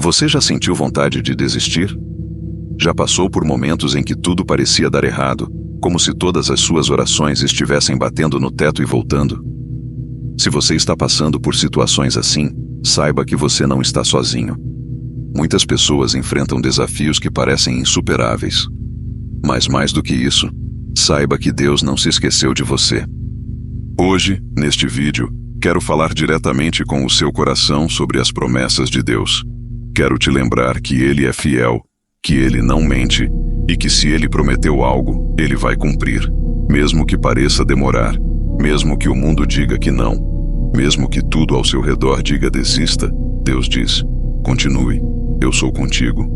Você já sentiu vontade de desistir? Já passou por momentos em que tudo parecia dar errado, como se todas as suas orações estivessem batendo no teto e voltando? Se você está passando por situações assim, saiba que você não está sozinho. Muitas pessoas enfrentam desafios que parecem insuperáveis. Mas mais do que isso, saiba que Deus não se esqueceu de você. Hoje, neste vídeo, quero falar diretamente com o seu coração sobre as promessas de Deus. Quero te lembrar que Ele é fiel, que Ele não mente e que se Ele prometeu algo, Ele vai cumprir. Mesmo que pareça demorar, mesmo que o mundo diga que não, mesmo que tudo ao seu redor diga desista, Deus diz: continue, eu sou contigo.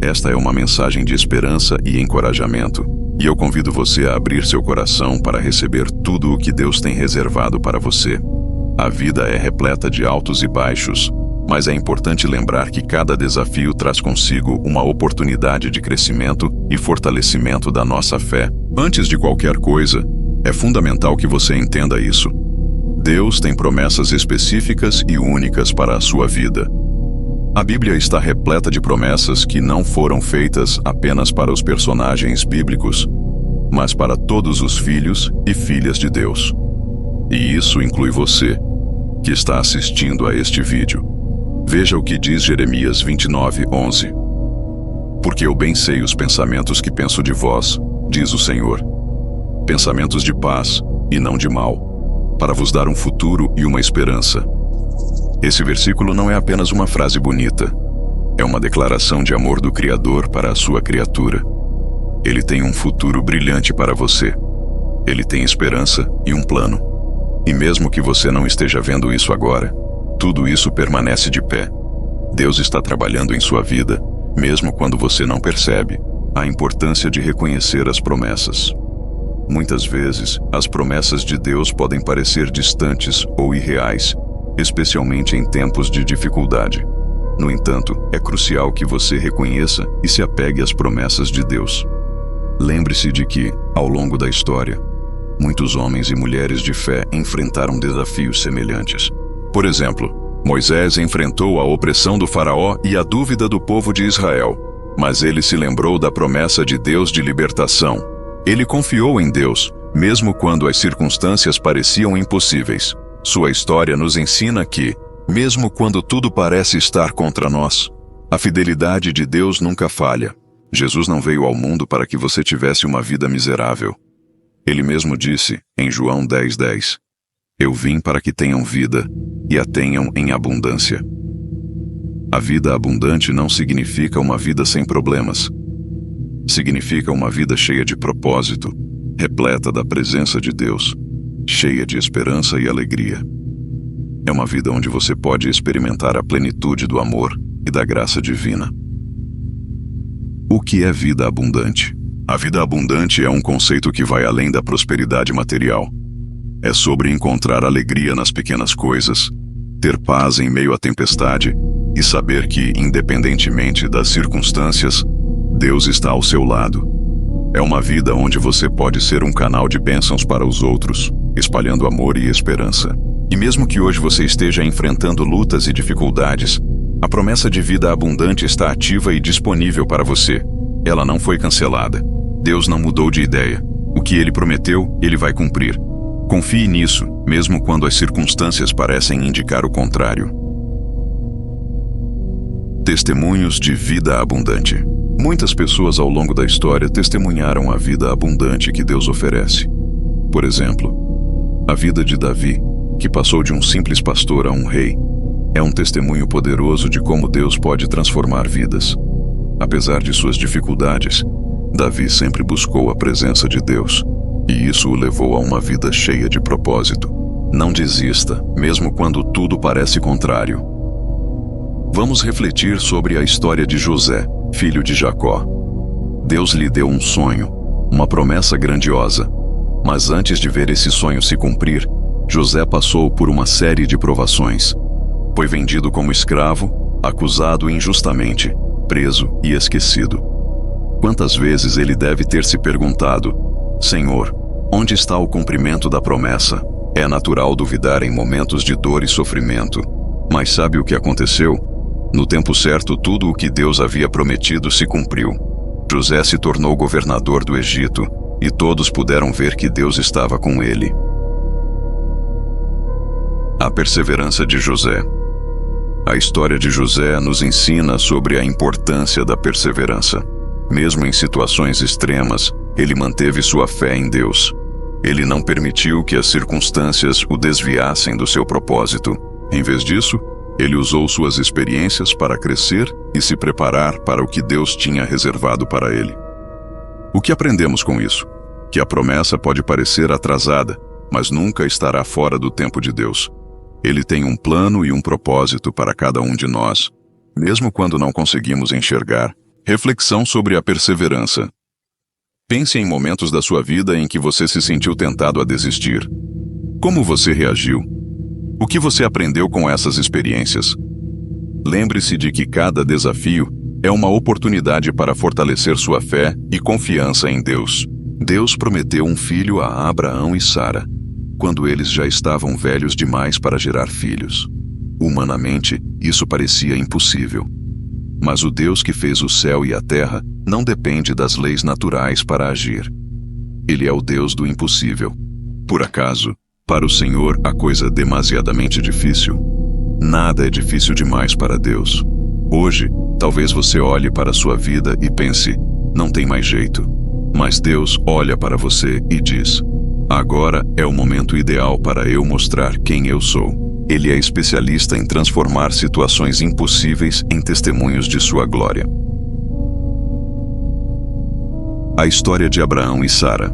Esta é uma mensagem de esperança e encorajamento, e eu convido você a abrir seu coração para receber tudo o que Deus tem reservado para você. A vida é repleta de altos e baixos, mas é importante lembrar que cada desafio traz consigo uma oportunidade de crescimento e fortalecimento da nossa fé. Antes de qualquer coisa, é fundamental que você entenda isso. Deus tem promessas específicas e únicas para a sua vida. A Bíblia está repleta de promessas que não foram feitas apenas para os personagens bíblicos, mas para todos os filhos e filhas de Deus. E isso inclui você, que está assistindo a este vídeo. Veja o que diz Jeremias 29:11. Porque eu bem sei os pensamentos que penso de vós, diz o Senhor. Pensamentos de paz e não de mal, para vos dar um futuro e uma esperança. Esse versículo não é apenas uma frase bonita. É uma declaração de amor do Criador para a sua criatura. Ele tem um futuro brilhante para você. Ele tem esperança e um plano. E mesmo que você não esteja vendo isso agora, tudo isso permanece de pé. Deus está trabalhando em sua vida, mesmo quando você não percebe. A importância de reconhecer as promessas. Muitas vezes, as promessas de Deus podem parecer distantes ou irreais, especialmente em tempos de dificuldade. No entanto, é crucial que você reconheça e se apegue às promessas de Deus. Lembre-se de que, ao longo da história, muitos homens e mulheres de fé enfrentaram desafios semelhantes. Por exemplo, Moisés enfrentou a opressão do faraó e a dúvida do povo de Israel, mas ele se lembrou da promessa de Deus de libertação. Ele confiou em Deus, mesmo quando as circunstâncias pareciam impossíveis. Sua história nos ensina que, mesmo quando tudo parece estar contra nós, a fidelidade de Deus nunca falha. Jesus não veio ao mundo para que você tivesse uma vida miserável. Ele mesmo disse, em João 10:10, eu vim para que tenham vida e a tenham em abundância. A vida abundante não significa uma vida sem problemas. Significa uma vida cheia de propósito, repleta da presença de Deus, cheia de esperança e alegria. É uma vida onde você pode experimentar a plenitude do amor e da graça divina. O que é vida abundante? A vida abundante é um conceito que vai além da prosperidade material. É sobre encontrar alegria nas pequenas coisas, ter paz em meio à tempestade e saber que, independentemente das circunstâncias, Deus está ao seu lado. É uma vida onde você pode ser um canal de bênçãos para os outros, espalhando amor e esperança. E mesmo que hoje você esteja enfrentando lutas e dificuldades, a promessa de vida abundante está ativa e disponível para você. Ela não foi cancelada. Deus não mudou de ideia. O que Ele prometeu, Ele vai cumprir. Confie nisso, mesmo quando as circunstâncias parecem indicar o contrário. Testemunhos de vida abundante. Muitas pessoas ao longo da história testemunharam a vida abundante que Deus oferece. Por exemplo, a vida de Davi, que passou de um simples pastor a um rei, é um testemunho poderoso de como Deus pode transformar vidas. Apesar de suas dificuldades, Davi sempre buscou a presença de Deus, e isso o levou a uma vida cheia de propósito. Não desista, mesmo quando tudo parece contrário. Vamos refletir sobre a história de José, filho de Jacó. Deus lhe deu um sonho, uma promessa grandiosa. Mas antes de ver esse sonho se cumprir, José passou por uma série de provações. Foi vendido como escravo, acusado injustamente, preso e esquecido. Quantas vezes ele deve ter se perguntado: Senhor, onde está o cumprimento da promessa? É natural duvidar em momentos de dor e sofrimento. Mas sabe o que aconteceu? No tempo certo, tudo o que Deus havia prometido se cumpriu. José se tornou governador do Egito, e todos puderam ver que Deus estava com ele. A perseverança de José. A história de José nos ensina sobre a importância da perseverança. Mesmo em situações extremas, ele manteve sua fé em Deus. Ele não permitiu que as circunstâncias o desviassem do seu propósito. Em vez disso, ele usou suas experiências para crescer e se preparar para o que Deus tinha reservado para ele. O que aprendemos com isso? Que a promessa pode parecer atrasada, mas nunca estará fora do tempo de Deus. Ele tem um plano e um propósito para cada um de nós, mesmo quando não conseguimos enxergar. Reflexão sobre a perseverança. Pense em momentos da sua vida em que você se sentiu tentado a desistir. Como você reagiu? O que você aprendeu com essas experiências? Lembre-se de que cada desafio é uma oportunidade para fortalecer sua fé e confiança em Deus. Deus prometeu um filho a Abraão e Sara, quando eles já estavam velhos demais para gerar filhos. Humanamente, isso parecia impossível. Mas o Deus que fez o céu e a terra não depende das leis naturais para agir. Ele é o Deus do impossível. Por acaso, para o Senhor a coisa é demasiadamente difícil? Nada é difícil demais para Deus. Hoje, talvez você olhe para a sua vida e pense, não tem mais jeito. Mas Deus olha para você e diz, agora é o momento ideal para eu mostrar quem eu sou. Ele é especialista em transformar situações impossíveis em testemunhos de sua glória. A história de Abraão e Sara.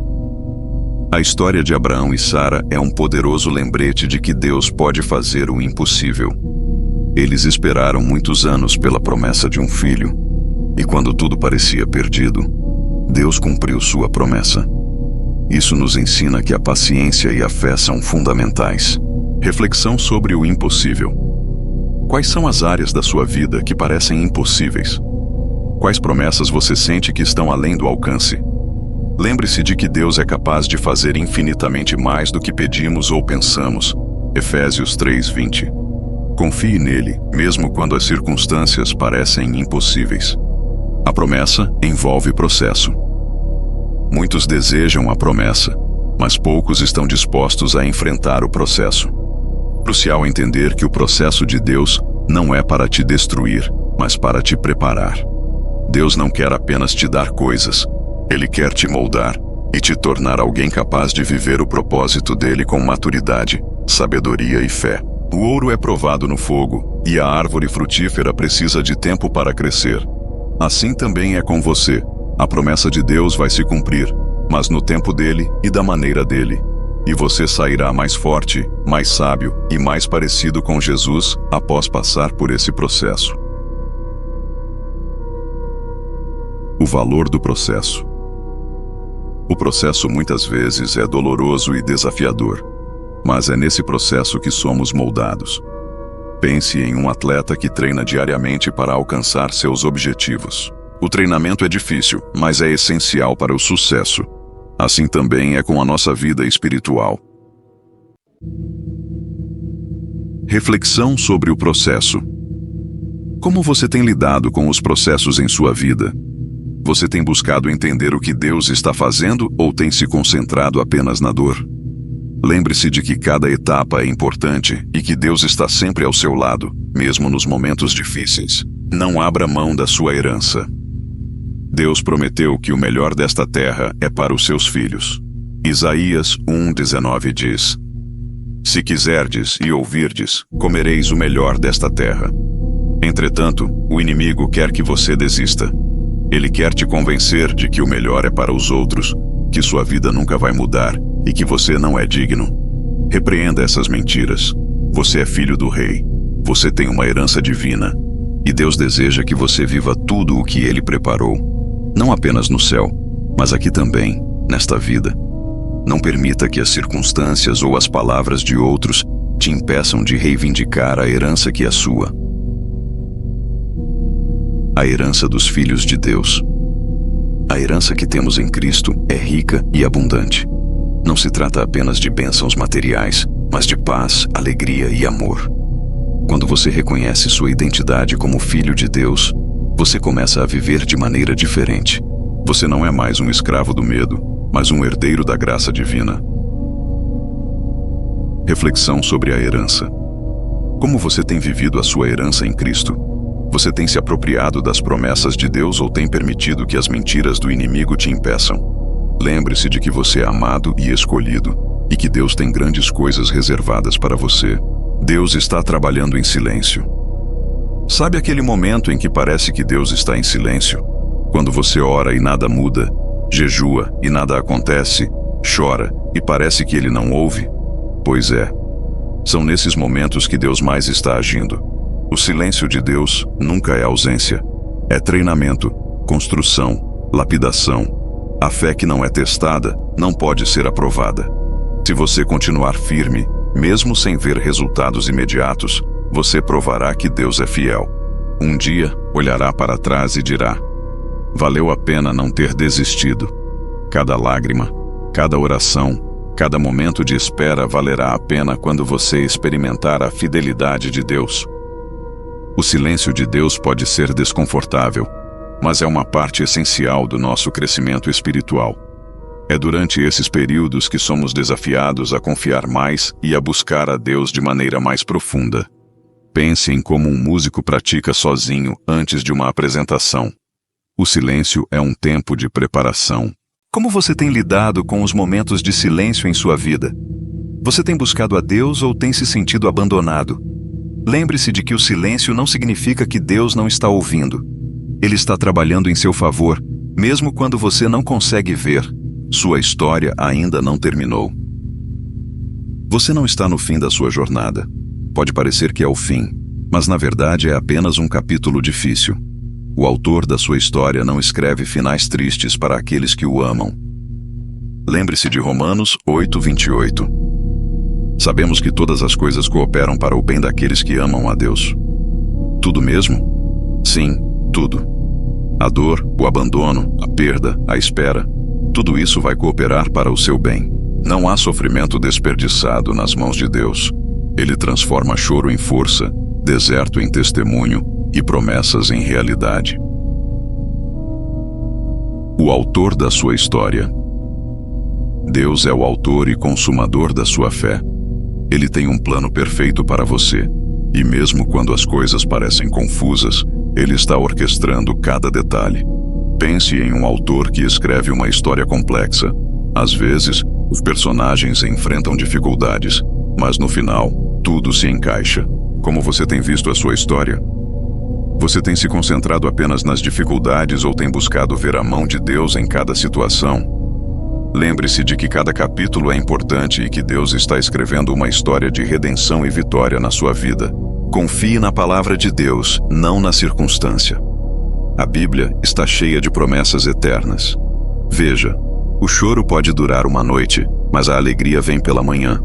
A história de Abraão e Sara é um poderoso lembrete de que Deus pode fazer o impossível. Eles esperaram muitos anos pela promessa de um filho, e quando tudo parecia perdido, Deus cumpriu sua promessa. Isso nos ensina que a paciência e a fé são fundamentais. Reflexão sobre o impossível. Quais são as áreas da sua vida que parecem impossíveis? Quais promessas você sente que estão além do alcance? Lembre-se de que Deus é capaz de fazer infinitamente mais do que pedimos ou pensamos. Efésios 3:20. Confie nele, mesmo quando as circunstâncias parecem impossíveis. A promessa envolve processo. Muitos desejam a promessa, mas poucos estão dispostos a enfrentar o processo. É crucial entender que o processo de Deus não é para te destruir, mas para te preparar. Deus não quer apenas te dar coisas, Ele quer te moldar e te tornar alguém capaz de viver o propósito dele com maturidade, sabedoria e fé. O ouro é provado no fogo, e a árvore frutífera precisa de tempo para crescer. Assim também é com você. A promessa de Deus vai se cumprir, mas no tempo dele e da maneira dele. E você sairá mais forte, mais sábio e mais parecido com Jesus após passar por esse processo. O valor do processo. O processo muitas vezes é doloroso e desafiador, mas é nesse processo que somos moldados. Pense em um atleta que treina diariamente para alcançar seus objetivos. O treinamento é difícil, mas é essencial para o sucesso. Assim também é com a nossa vida espiritual. Reflexão sobre o processo. Como você tem lidado com os processos em sua vida? Você tem buscado entender o que Deus está fazendo ou tem se concentrado apenas na dor? Lembre-se de que cada etapa é importante e que Deus está sempre ao seu lado, mesmo nos momentos difíceis. Não abra mão da sua herança. Deus prometeu que o melhor desta terra é para os seus filhos. Isaías 1:19 diz: Se quiserdes e ouvirdes, comereis o melhor desta terra. Entretanto, o inimigo quer que você desista. Ele quer te convencer de que o melhor é para os outros, que sua vida nunca vai mudar e que você não é digno. Repreenda essas mentiras. Você é filho do rei. Você tem uma herança divina. E Deus deseja que você viva tudo o que Ele preparou. Não apenas no céu, mas aqui também, nesta vida. Não permita que as circunstâncias ou as palavras de outros te impeçam de reivindicar a herança que é sua. A herança dos filhos de Deus. A herança que temos em Cristo é rica e abundante. Não se trata apenas de bênçãos materiais, mas de paz, alegria e amor. Quando você reconhece sua identidade como filho de Deus, você começa a viver de maneira diferente. Você não é mais um escravo do medo, mas um herdeiro da graça divina. Reflexão sobre a herança. Como você tem vivido a sua herança em Cristo? Você tem se apropriado das promessas de Deus ou tem permitido que as mentiras do inimigo te impeçam? Lembre-se de que você é amado e escolhido, e que Deus tem grandes coisas reservadas para você. Deus está trabalhando em silêncio. Sabe aquele momento em que parece que Deus está em silêncio? Quando você ora e nada muda, jejua e nada acontece, chora e parece que Ele não ouve? Pois é. São nesses momentos que Deus mais está agindo. O silêncio de Deus nunca é ausência. É treinamento, construção, lapidação. A fé que não é testada não pode ser aprovada. Se você continuar firme, mesmo sem ver resultados imediatos, você provará que Deus é fiel. Um dia, olhará para trás e dirá: valeu a pena não ter desistido. Cada lágrima, cada oração, cada momento de espera valerá a pena quando você experimentar a fidelidade de Deus. O silêncio de Deus pode ser desconfortável, mas é uma parte essencial do nosso crescimento espiritual. É durante esses períodos que somos desafiados a confiar mais e a buscar a Deus de maneira mais profunda. Pense em como um músico pratica sozinho antes de uma apresentação. O silêncio é um tempo de preparação. Como você tem lidado com os momentos de silêncio em sua vida? Você tem buscado a Deus ou tem se sentido abandonado? Lembre-se de que o silêncio não significa que Deus não está ouvindo. Ele está trabalhando em seu favor, mesmo quando você não consegue ver. Sua história ainda não terminou. Você não está no fim da sua jornada. Pode parecer que é o fim, mas na verdade é apenas um capítulo difícil. O autor da sua história não escreve finais tristes para aqueles que o amam. Lembre-se de Romanos 8:28. Sabemos que todas as coisas cooperam para o bem daqueles que amam a Deus. Tudo mesmo? Sim, tudo. A dor, o abandono, a perda, a espera, tudo isso vai cooperar para o seu bem. Não há sofrimento desperdiçado nas mãos de Deus. Ele transforma choro em força, deserto em testemunho e promessas em realidade. O autor da sua história. Deus é o autor e consumador da sua fé. Ele tem um plano perfeito para você, e mesmo quando as coisas parecem confusas, Ele está orquestrando cada detalhe. Pense em um autor que escreve uma história complexa. Às vezes, os personagens enfrentam dificuldades, mas no final, tudo se encaixa. Como você tem visto a sua história? Você tem se concentrado apenas nas dificuldades ou tem buscado ver a mão de Deus em cada situação? Lembre-se de que cada capítulo é importante e que Deus está escrevendo uma história de redenção e vitória na sua vida. Confie na palavra de Deus, não na circunstância. A Bíblia está cheia de promessas eternas. Veja, o choro pode durar uma noite, mas a alegria vem pela manhã.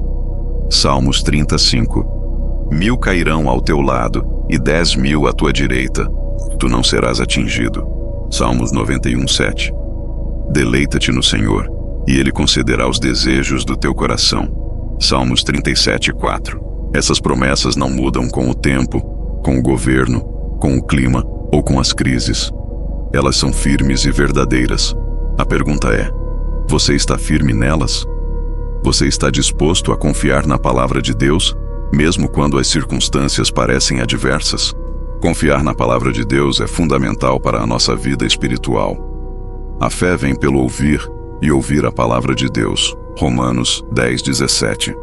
Salmos 35. 1000 cairão ao teu lado e 10.000 à tua direita. Tu não serás atingido. Salmos 91:7. Deleita-te no Senhor, e Ele concederá os desejos do teu coração. Salmos 37:4. Essas promessas não mudam com o tempo, com o governo, com o clima ou com as crises. Elas são firmes e verdadeiras. A pergunta é: você está firme nelas? Você está disposto a confiar na palavra de Deus, mesmo quando as circunstâncias parecem adversas? Confiar na palavra de Deus é fundamental para a nossa vida espiritual. A fé vem pelo ouvir, e ouvir a palavra de Deus. Romanos 10:17.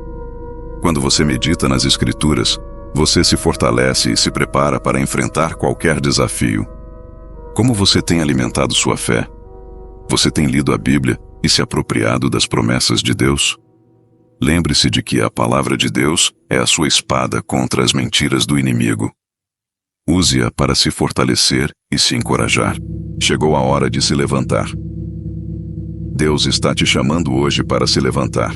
Quando você medita nas Escrituras, você se fortalece e se prepara para enfrentar qualquer desafio. Como você tem alimentado sua fé? Você tem lido a Bíblia e se apropriado das promessas de Deus? Lembre-se de que a palavra de Deus é a sua espada contra as mentiras do inimigo. Use-a para se fortalecer e se encorajar. Chegou a hora de se levantar. Deus está te chamando hoje para se levantar.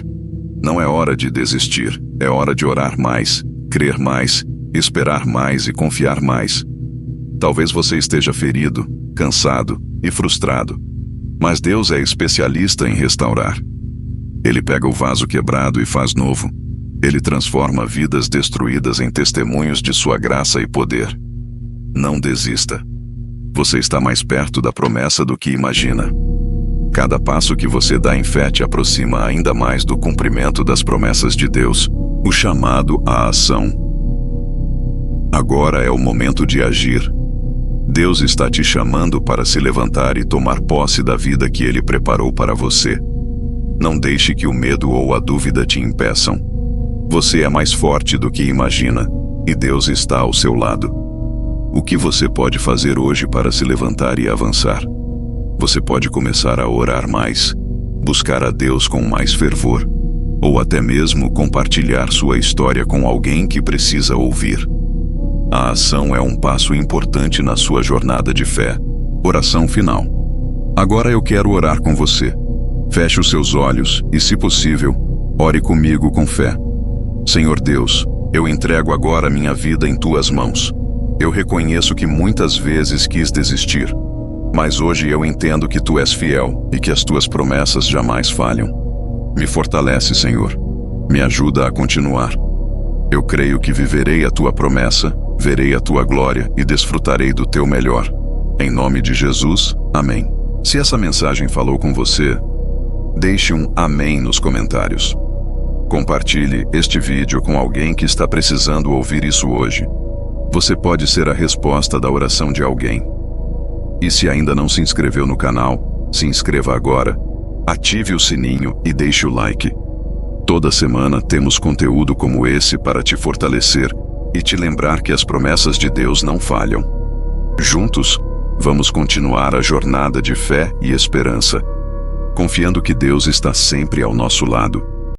Não é hora de desistir, é hora de orar mais, crer mais, esperar mais e confiar mais. Talvez você esteja ferido, cansado e frustrado, mas Deus é especialista em restaurar. Ele pega o vaso quebrado e faz novo. Ele transforma vidas destruídas em testemunhos de sua graça e poder. Não desista. Você está mais perto da promessa do que imagina. Cada passo que você dá em fé te aproxima ainda mais do cumprimento das promessas de Deus, o chamado à ação. Agora é o momento de agir. Deus está te chamando para se levantar e tomar posse da vida que Ele preparou para você. Não deixe que o medo ou a dúvida te impeçam. Você é mais forte do que imagina, e Deus está ao seu lado. O que você pode fazer hoje para se levantar e avançar? Você pode começar a orar mais, buscar a Deus com mais fervor, ou até mesmo compartilhar sua história com alguém que precisa ouvir. A ação é um passo importante na sua jornada de fé. Oração final. Agora eu quero orar com você. Feche os seus olhos e, se possível, ore comigo com fé. Senhor Deus, eu entrego agora minha vida em tuas mãos. Eu reconheço que muitas vezes quis desistir, mas hoje eu entendo que tu és fiel e que as tuas promessas jamais falham. Me fortalece, Senhor. Me ajuda a continuar. Eu creio que viverei a tua promessa, verei a tua glória e desfrutarei do teu melhor. Em nome de Jesus, amém. Se essa mensagem falou com você, deixe um amém nos comentários. Compartilhe este vídeo com alguém que está precisando ouvir isso hoje. Você pode ser a resposta da oração de alguém. E se ainda não se inscreveu no canal, se inscreva agora, ative o sininho e deixe o like. Toda semana temos conteúdo como esse para te fortalecer e te lembrar que as promessas de Deus não falham. Juntos, vamos continuar a jornada de fé e esperança, confiando que Deus está sempre ao nosso lado.